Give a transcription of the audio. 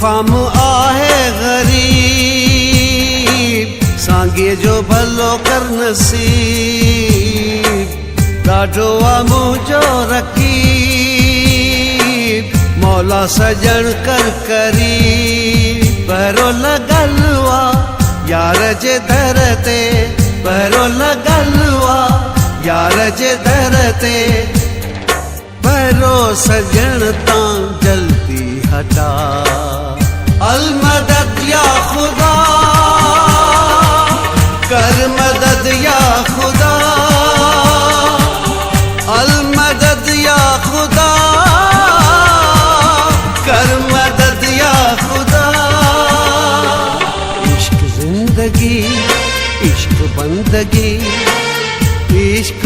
form आहे गरीब सांगे जो भलो कर नसीब ॾाढो आहे मुंहिंजो रकीब मौला सजण कर करीब पहिरो लॻल आहे यार जे दर ते पहिरो लॻल आहे यार जे दर ते पहिरो सजण तां जल्दी हटा अल मदद या खुदा कर मदद या खुदा अल मदद या खुदा कर मदद या खुदा इश्क जिंदगी इश्क बंदगी इश्क